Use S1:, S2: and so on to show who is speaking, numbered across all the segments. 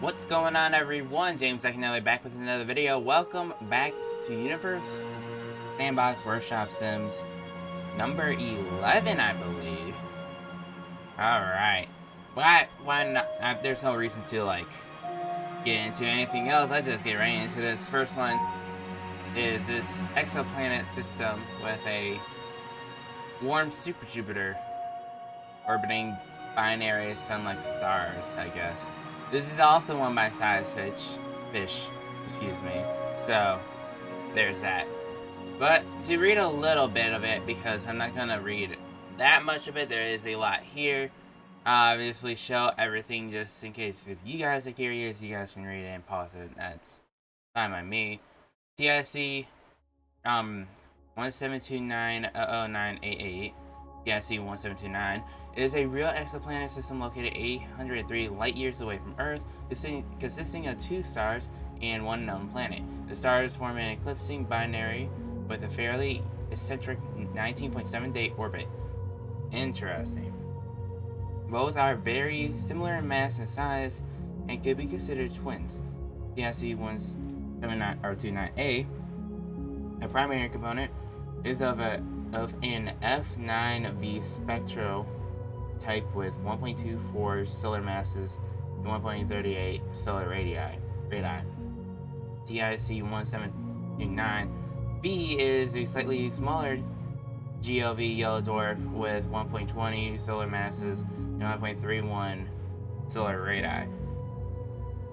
S1: What's going on, everyone? James Ekinelli back with another video. Welcome back to Universe Sandbox Workshop Sims number 11, I believe. Alright. Why not? There's no reason to, get into anything else. Let's just get right into this. First one is this exoplanet system with a warm super Jupiter orbiting binary sun-like stars, I guess. This is also one by Size Fish, excuse me. So, there's that. But, to read a little bit of it, because I'm not gonna read that much of it, there is a lot here. Obviously, show everything just in case if you guys are curious, you guys can read it and pause it. That's fine by me. TIC, 1729-00988. TIC 1729 is a real exoplanet system located 803 light years away from Earth, consisting of 2 stars and 1 known planet. The stars form an eclipsing binary with a fairly eccentric 19.7-day orbit. Interesting. Both are very similar in mass and size and could be considered twins. TIC 179-29A, a primary component, is of an F9V spectral type with 1.24 solar masses and 1.38 solar radii. TIC 1729b is a slightly smaller GOV yellow dwarf with 1.20 solar masses and 1.31 solar radii.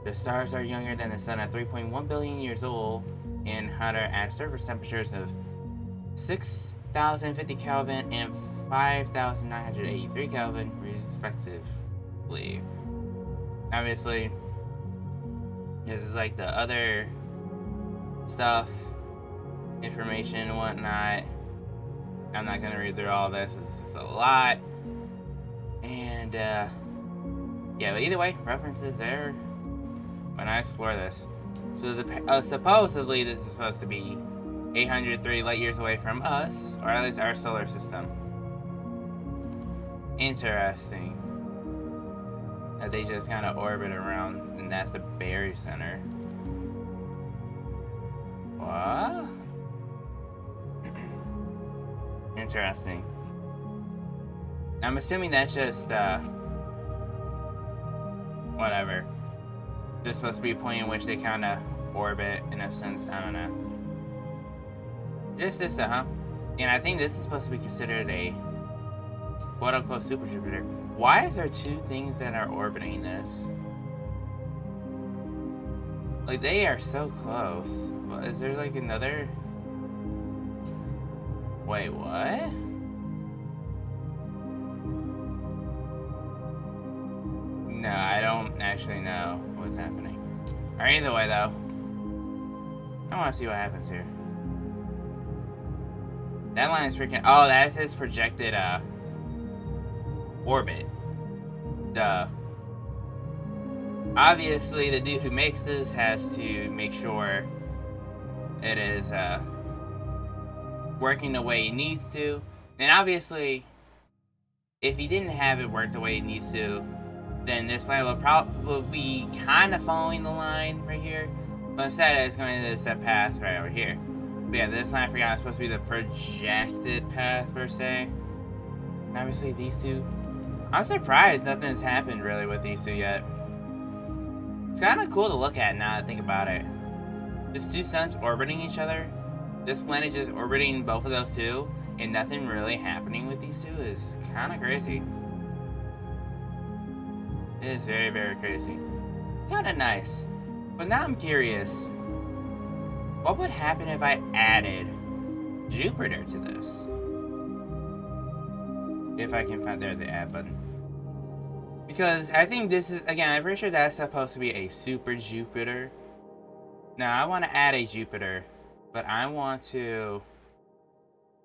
S1: The stars are younger than the sun at 3.1 billion years old and hotter at surface temperatures of 6,050 Kelvin and 5,983 Kelvin, respectively. Obviously, this is like the other stuff, information and whatnot. I'm not gonna read through all this. This is a lot. And, yeah, but either way, references there when I explore this. So, supposedly, this is supposed to be 803 light years away from us, or at least our solar system. Interesting. That they just kind of orbit around, and that's the Berry Center. What? Interesting. I'm assuming that's just, whatever. Just supposed to be a point in which they kind of orbit, in a sense. I don't know. Just this, huh? And I think this is supposed to be considered a quote-unquote super Jupiter. Why is there 2 things that are orbiting this? Like, they are so close. Well, is there, like, another... Wait, what? No, I don't actually know what's happening. Alright, either way, though. I want to see what happens here. That line is freaking... Oh, that's his projected, orbit. Duh. Obviously, the dude who makes this has to make sure it is, working the way it needs to. And obviously, if he didn't have it work the way it needs to, then this planet will probably be kind of following the line right here. But instead, it's going to set path right over here. But yeah, this line I forgot is supposed to be the projected path, per se. And obviously, these 2... I'm surprised nothing's happened, really, with these 2 yet. It's kind of cool to look at now that I think about it. Just 2 suns orbiting each other. This planet just orbiting both of those 2, and nothing really happening with these 2 is kind of crazy. It is very, very crazy. Kind of nice. But now I'm curious. What would happen if I added Jupiter to this? If I can find the add button. Because I think this is, again, I'm pretty sure that's supposed to be a super Jupiter. Now, I want to add a Jupiter, but I want to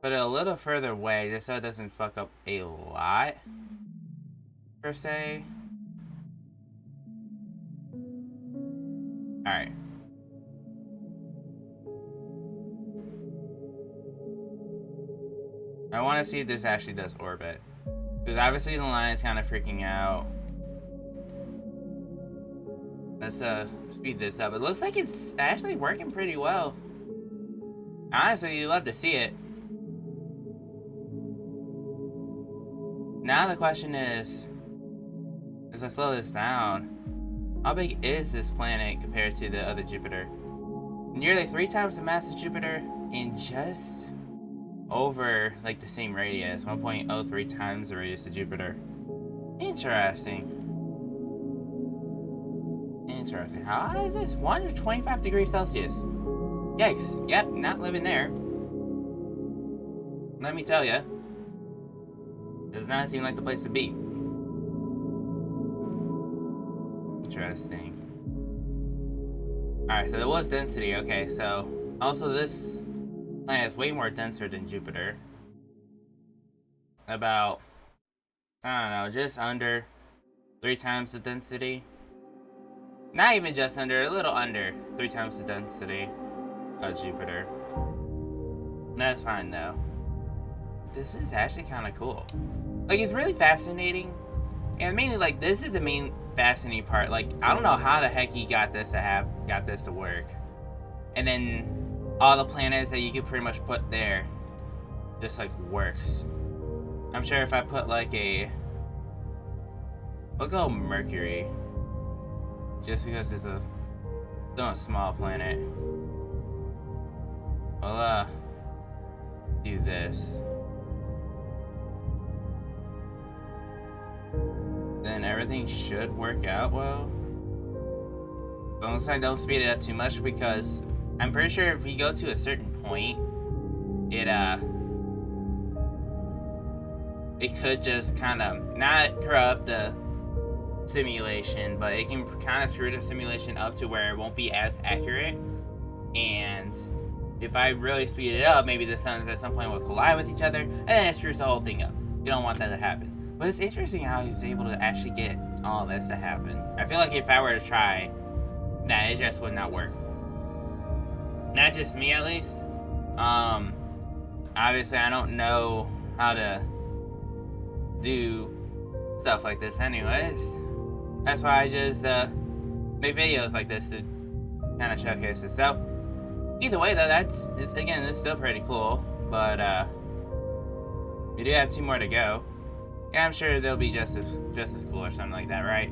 S1: put it a little further away just so it doesn't fuck up a lot, per se. Alright. I want to see if this actually does orbit. Because obviously the line is kind of freaking out. Let's speed this up. It looks like it's actually working pretty well. Honestly, you love to see it. Now the question is, as I slow this down, how big is this planet compared to the other Jupiter? Nearly 3 times the mass of Jupiter and just over like the same radius, 1.03 times the radius of Jupiter. Interesting. Interesting. How high is this? 125 degrees Celsius. Yikes. Yep, not living there. Let me tell you. Does not seem like the place to be. Interesting. Alright, so there was density. Okay, so also this planet is way more denser than Jupiter. About, I don't know, just under 3 times the density. Not even just under, a little under 3 times the density of Jupiter. That's fine though. This is actually kind of cool. Like, it's really fascinating. And mainly, like, this is the main fascinating part. Like, I don't know how the heck he got this to work. And then all the planets that you could pretty much put there just like works. I'm sure if I put like we'll go Mercury. Just because it's a small planet. We'll do this. Then everything should work out well. As long as I don't speed it up too much, because I'm pretty sure if we go to a certain point, it could just kind of not corrupt the simulation, but it can kind of screw the simulation up to where it won't be as accurate. And if I really speed it up, maybe the suns at some point will collide with each other, and then it screws the whole thing up. You don't want that to happen. But it's interesting how he's able to actually get all this to happen. I feel like if I were to try, that it just would not work. Not just me, at least. Obviously, I don't know how to do stuff like this anyways. That's why I just make videos like this to kind of showcase it. So, either way though, this is still pretty cool. But we do have 2 more to go. Yeah, I'm sure they'll be just as cool or something like that, right?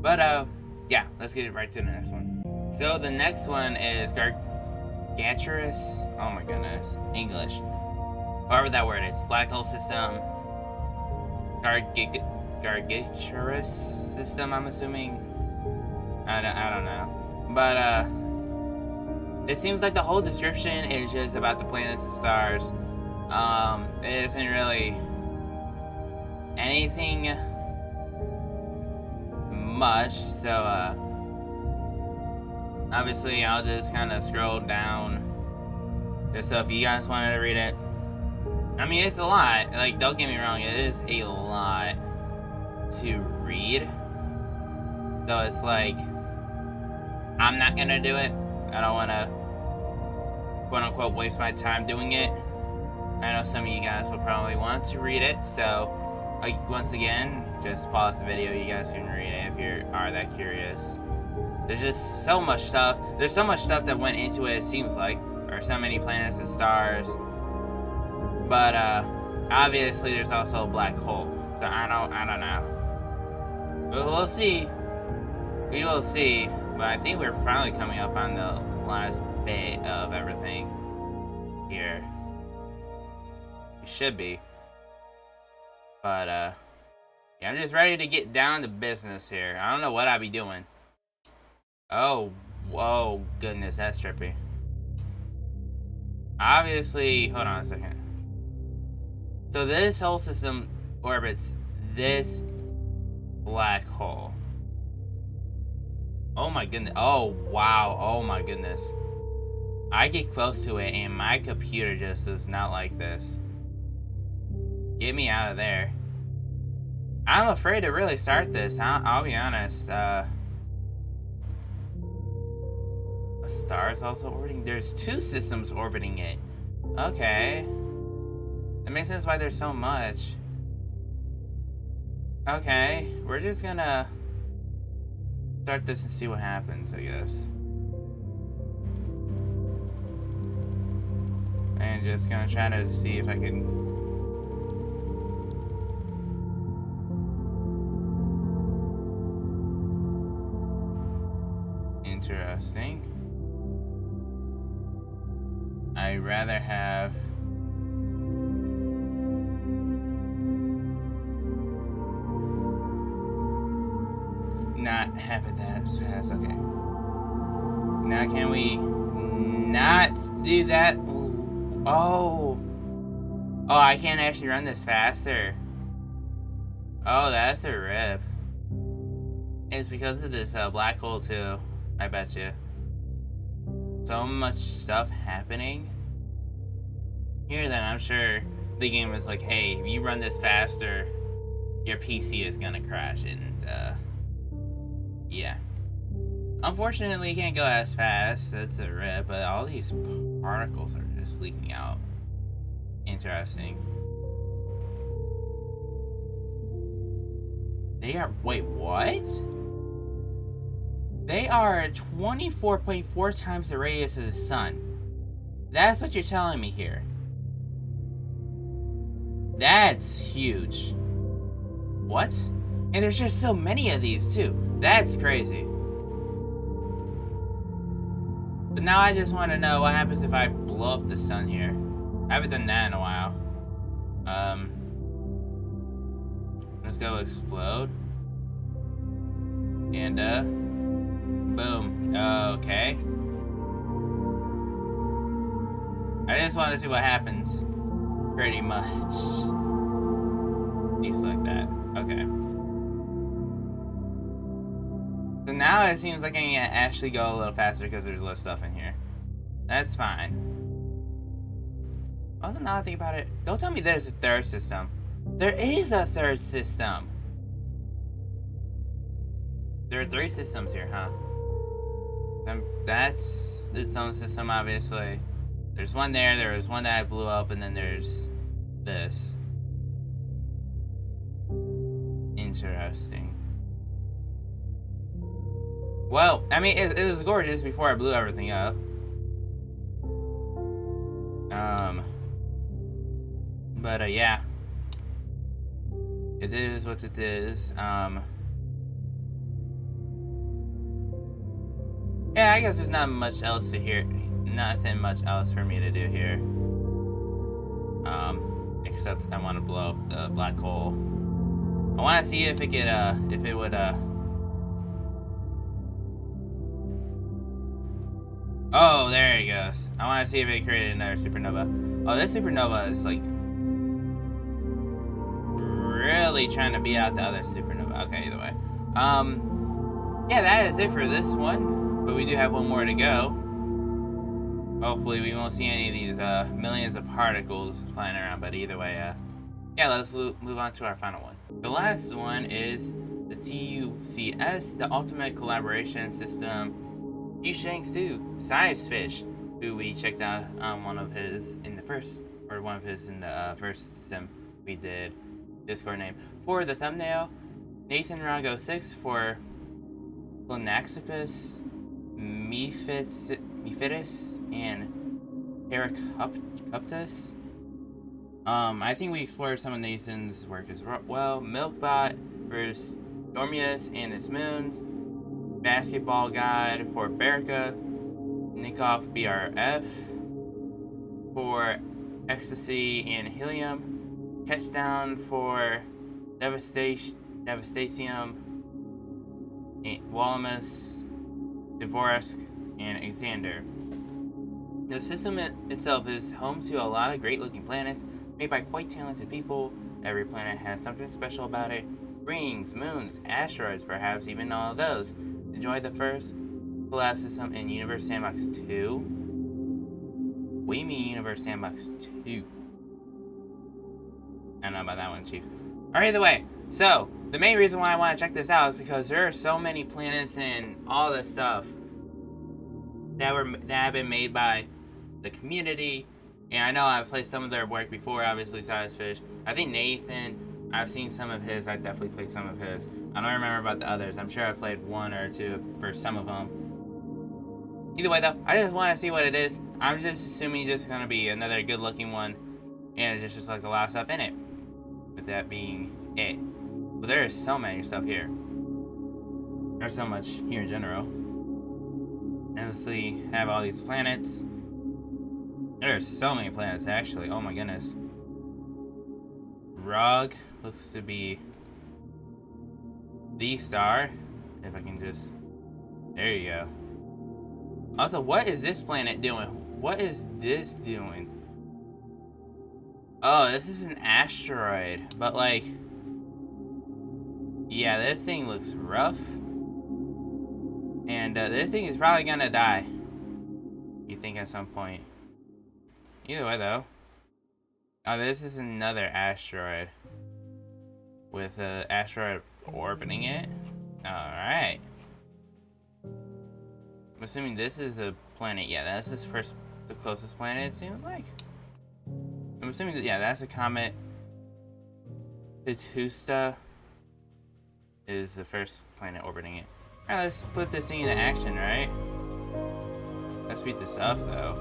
S1: But yeah, let's get right to the next one. So the next one is Gargantuous. Oh my goodness, English. However that word is. Black hole system. Gargantuous system, I'm assuming. I don't know. But it seems like the whole description is just about the planets and stars. It isn't really anything much, so obviously I'll just kind of scroll down just so if you guys wanted to read it. I mean, it's a lot, like, don't get me wrong, it is a lot to read, so it's like I'm not gonna do it. I don't want to quote unquote waste my time doing it. I know some of you guys will probably want to read it, so like, once again, just pause the video. You guys can read it if you are that curious. There's just so much stuff. There's so much stuff that went into it seems like. Or so many planets and stars. But obviously there's also a black hole. So I don't know. But we'll see. We will see. But I think we're finally coming up on the last bit of everything here. We should be. But, yeah, I'm just ready to get down to business here. I don't know what I'll be doing. Oh, whoa, goodness, that's trippy. Obviously, hold on a second. So this whole system orbits this black hole. Oh my goodness. Oh, wow. Oh my goodness. I get close to it and my computer just does not like this. Get me out of there. I'm afraid to really start this. I'll be honest. A star is also orbiting. There's 2 systems orbiting it. Okay. That makes sense why there's so much. Okay. We're just gonna start this and see what happens, I guess. And just gonna try to see if I can. Interesting. I'd rather have. Not have it that fast. Okay. Now can we not do that? Oh. Oh, I can't actually run this faster. Oh, that's a rip. It's because of this black hole too. I bet you. So much stuff happening here that I'm sure the game is like, hey, if you run this faster, your PC is gonna crash, and yeah. Unfortunately, you can't go as fast. That's a rip, but all these particles are just leaking out. Interesting. They are, wait, what? They are 24.4 times the radius of the sun. That's what you're telling me here. That's huge. What? And there's just so many of these too. That's crazy. But now I just want to know what happens if I blow up the sun here. I haven't done that in a while. Let's go explode. And boom. Okay. I just want to see what happens. Pretty much. Just like that. Okay. So now it seems like I can actually go a little faster because there's less stuff in here. That's fine. Also, now I think about it, don't tell me there's a third system. There is a third system. There are 3 systems here, huh? That's its own system, obviously. There's one there, there was one that I blew up, and then there's this. Interesting. Well, I mean, it was gorgeous before I blew everything up. But yeah. It is what it is. Yeah, I guess there's not much else to hear. Nothing much else for me to do here. Except I want to blow up the black hole. I want to see if it could, if it would, oh, there it goes. I want to see if it created another supernova. Oh, this supernova is like really trying to beat out the other supernova. Okay, either way. Yeah, that is it for this one. But we do have one more to go. Hopefully we won't see any of these millions of particles flying around. But either way, yeah, let's move on to our final one. The last one is the TUCS, the Ultimate Collaboration System. Yusheng Su, Size Fish, who we checked out on one of his in the first sim we did. Discord name for the thumbnail. Nathan Rago 6 for Planaxipus, Mephitis, and Heracoptus. I think we explored some of Nathan's work as well. Milkbot versus Dormius and its moons. Basketball Guide for Berica. Nikov BRF for Ecstasy and Helium. Catchdown for Devastatium, Wallamus, Dvorak, and Xander. The system itself is home to a lot of great-looking planets made by quite talented people. Every planet has something special about it. Rings, moons, asteroids, perhaps even all of those. Enjoy the first collab system in Universe Sandbox 2. What do you mean Universe Sandbox 2? I don't know about that one, Chief. Alright, either way. So, the main reason why I want to check this out is because there are so many planets and all this stuff that have been made by the community. And I know I've played some of their work before, obviously Size Fish. I think Nathan I've seen some of his. I definitely played some of his. I don't remember about the others. I'm sure I played one or two for some of them. Either way, though, I just want to see what it is. I'm just assuming it's just going to be another good-looking one. And it's just like a lot of stuff in it. With that being it. But there is so many stuff here. There's so much here in general. Obviously, have all these planets. There's so many planets, actually. Oh my goodness. Rog looks to be the star. If I can just... There you go. Also, what is this planet doing? What is this doing? Oh, this is an asteroid. But, like... Yeah, this thing looks rough. And this thing is probably gonna die. You think at some point. Either way, though. Oh, this is another asteroid. With an asteroid orbiting it. Alright. I'm assuming this is a planet. Yeah, this is first the closest planet, it seems like. I'm assuming that, yeah, that's a comet. Vetusta is the first planet orbiting it. Alright, let's put this thing into action, right? Let's speed this up, though.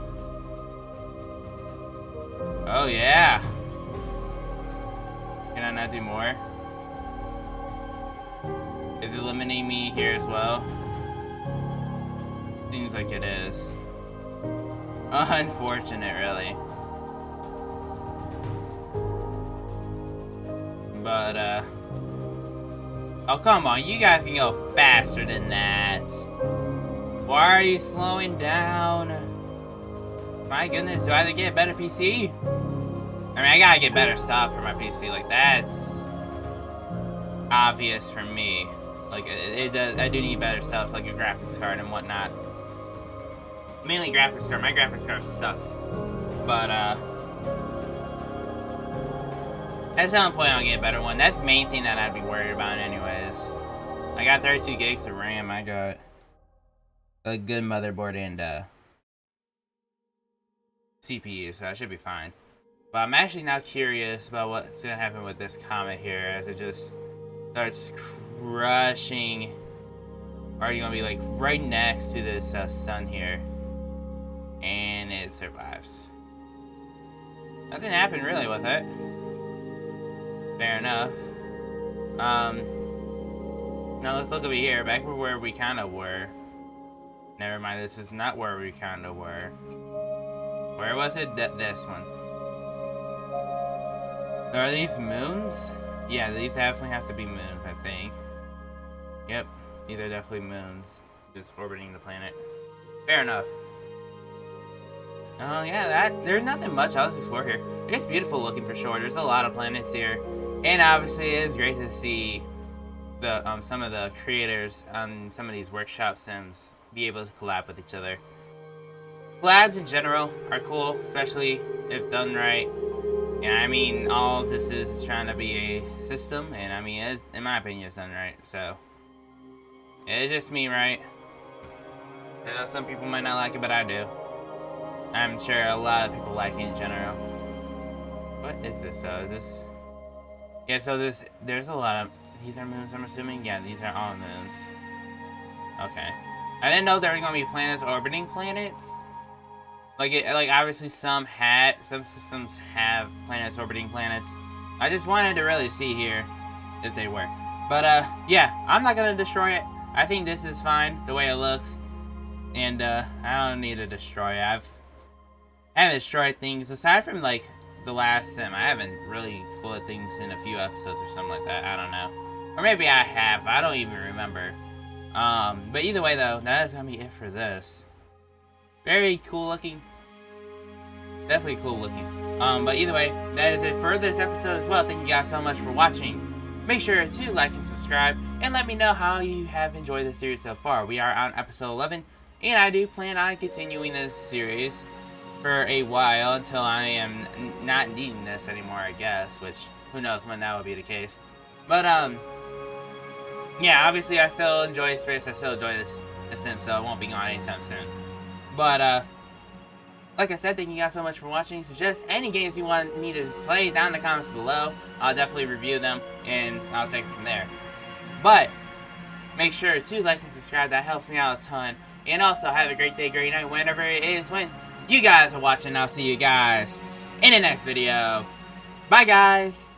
S1: Oh, yeah! Can I not do more? Is it limiting me here as well? Seems like it is. Unfortunate, really. But, oh, come on. You guys can go faster than that. Why are you slowing down? My goodness, do I have to get a better PC? I mean, I gotta get better stuff for my PC. Like, that's obvious for me. Like, it does. I do need better stuff, like a graphics card and whatnot. Mainly graphics card. My graphics card sucks. But, at some point I'll get a better one. That's the main thing that I'd be worried about anyways. I got 32 gigs of RAM. I got a good motherboard and, CPU, so I should be fine. But I'm actually now curious about what's gonna happen with this comet here as it just starts crushing. Already gonna be like right next to this sun here, and it survives. Nothing happened really with it. Fair enough. Now let's look over here, back where we kind of were. Never mind, this is not where we kind of were. Where was it? This one. Are these moons? Yeah, these definitely have to be moons, I think. Yep, these are definitely moons. Just orbiting the planet. Fair enough. Oh yeah, there's nothing much else to explore here. It's beautiful looking for sure. There's a lot of planets here. And obviously it is great to see the some of the creators on some of these workshop sims be able to collab with each other. Collabs in general are cool, especially if done right. Yeah, I mean, all this is trying to be a system, and I mean, in my opinion, it's done right, so. It's just me, right? I know some people might not like it, but I do. I'm sure a lot of people like it in general. What is this, is this? Yeah, so there's a lot of, these are moons, I'm assuming? Yeah, these are all moons. Okay. I didn't know there were gonna be planets orbiting planets. Like obviously some systems have planets orbiting planets. I just wanted to really see here if they were. But yeah, I'm not gonna destroy it. I think this is fine the way it looks. And I don't need to destroy it. I haven't destroyed things aside from like the last sim. I haven't really exploded things in a few episodes or something like that. I don't know. Or maybe I have. I don't even remember. But either way though, that is gonna be it for this. Very cool looking. Definitely cool looking. But either way, that is it for this episode as well. Thank you guys so much for watching. Make sure to like and subscribe, and let me know how you have enjoyed the series so far. We are on episode 11, and I do plan on continuing this series for a while until I am not needing this anymore, I guess, which who knows when that will be the case. But yeah, obviously I still enjoy space. I still enjoy this Sims, so it won't be gone anytime soon. But like I said, thank you guys so much for watching. Suggest any games you want me to play down in the comments below. I'll definitely review them, and I'll take it from there. But make sure to like and subscribe. That helps me out a ton. And also, have a great day, great night, whenever it is when you guys are watching. I'll see you guys in the next video. Bye, guys.